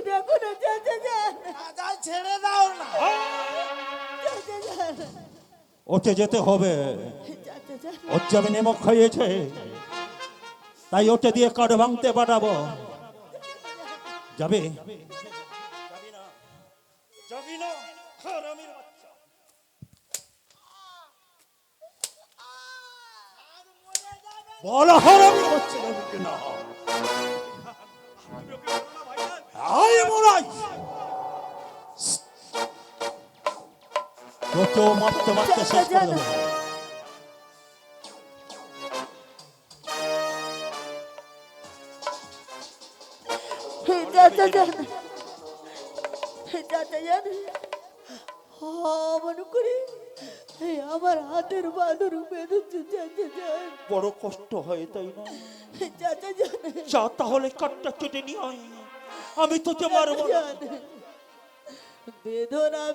দেখো না চাচা যান, যাই ছেড়ে দাও না। চাচা যান, ওকে যেতে হবে। চাচা যান। ওর জমি নেমক খাইয়েছে, তাই ওকে দিয়ে কাঠ ভাঙতে পাঠাবো। যাবে? যাবি না হারামির বাচ্চা। বলো হারামির বাচ্চা, যাবি কিনা? আয় মোরাই, তোকেও মারতে মারতে শেষ করে দেবো। চাচা যান, চাচা যান, মনে করি আমার হাতের বাঁধন বেঁধেছে চাচা যান। বড় কষ্ট হয় তাই না? চাচা যান, যা তাহলে কাঠটা কেটে নিয়ে আয়, আমি তোকে মারবো না। বেদনা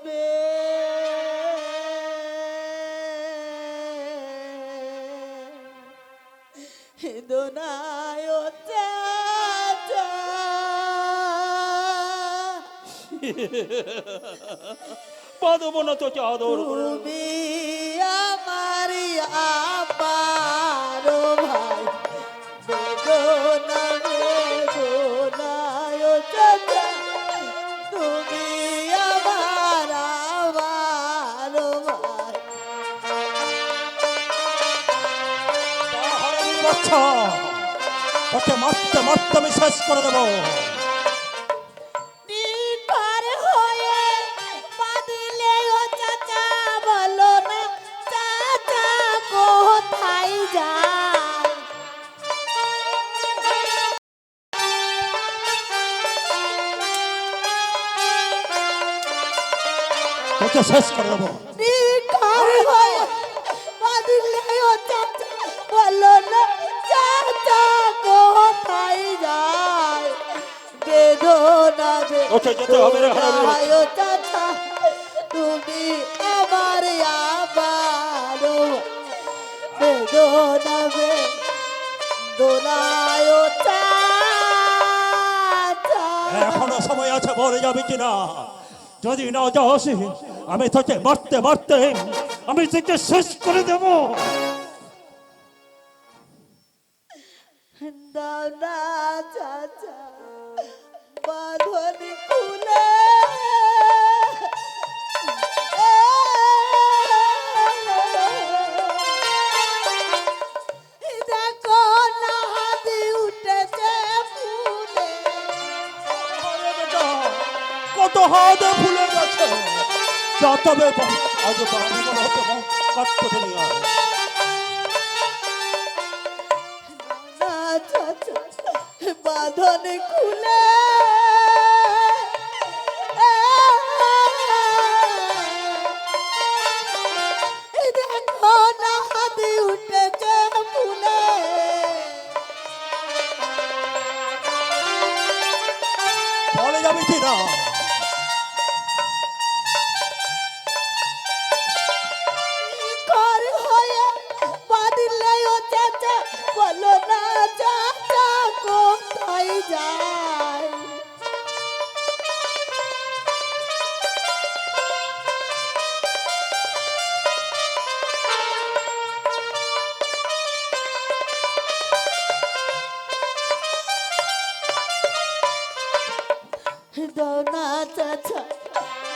বেদনায় ও চাচা, বাঁধবো না তোকে আদর করে। তুমি আমার আবার ভাই, বেদনা বেদনায় ও চাচা, তুমি আমার আবার ভাই। হারামির বাচ্চা, তোকে মারতে মারতে আমি শেষ করে দেবো। দিন পার হয়ে বাঁধলে ও চাচা, বলো না চাচা কোথায় যায়? তোকে শেষ করে দেবো। দিন পার হয়ে বাঁধলে ও চাচা, বলো না চাচা কোথায় যায়? বেদনা ওকে যেতে হবে রে হারামির বাচ্চা। বেদনায় ও চাচা, তুমি আমার আবার বেদনা বেদনায় ও চাচা। এখনো সময় আছে, বলে যাবি কিনা? যদি না যাস, আমি তোকে মারতে মারতে আমি তোকে শেষ করে দেবো। দাও না চাচা বাঁধনি খুলে, দেখো না হাতি উঠেছে ফুলে। আরে বেটা, কত হাত ফুলে গেছে। যা তবে আজ বাঁধবো না, হতে কাটতে নিয়ে আয়। না চাচা বাঁধনি খুলে, দেখো না হাতি উঠেছে ফুলে। বলে যাবি কিনা? ঘর হয়ে বাঁধলে ও চাচা, বলো না চাচা কোথায় যায়? দাও না চাচা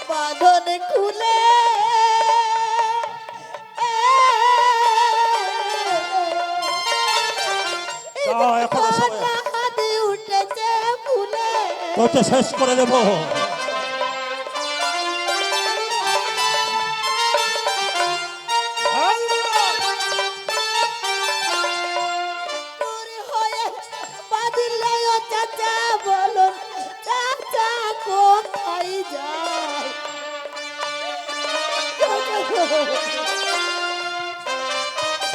বাঁধন খুলে, এখনো সময় আছে। হাতি উঠেছে ফুলে। তোকে শেষ করে দেবো। দূর হয়ে বাঁধলে ও চাচা, বলো চাচা কোথায় যায়?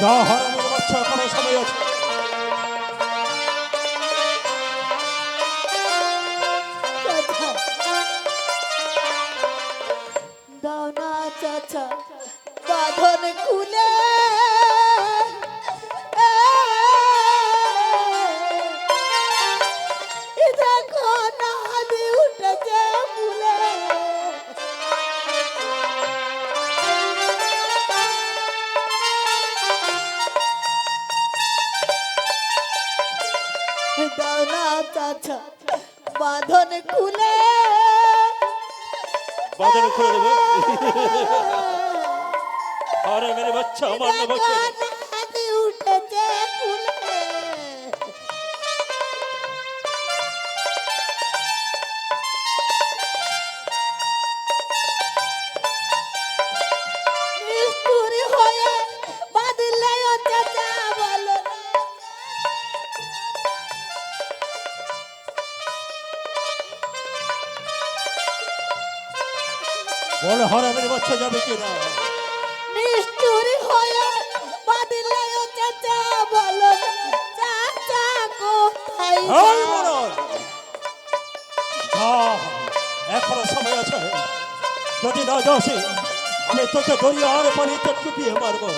যা হারামির বাচ্চা, এখনো সময় আছে। দাও না চাচা বাঁধন খুলে, আচ্ছা বাঁধন খুলে বাঁধন খুলে দেবে আরে মেরে বাচ্চা আমার না বাচ্চা হাতে উঠেছে ফুলে নিষ্ঠুরি হয়ে বাঁধলে ও চাচা বলো না। বলে হারা মেরে বাচ্চা যাবে কিনা নিষ্ঠুরি হয়ে বাঁধলে ও চাচা বলো না। চাচা কোথায় এই যায়? মরণ যা এখনো সময় আছে যদি না যাসি আমি তোকে দরিয়ার পানিতে ডুবিয়ে মারবো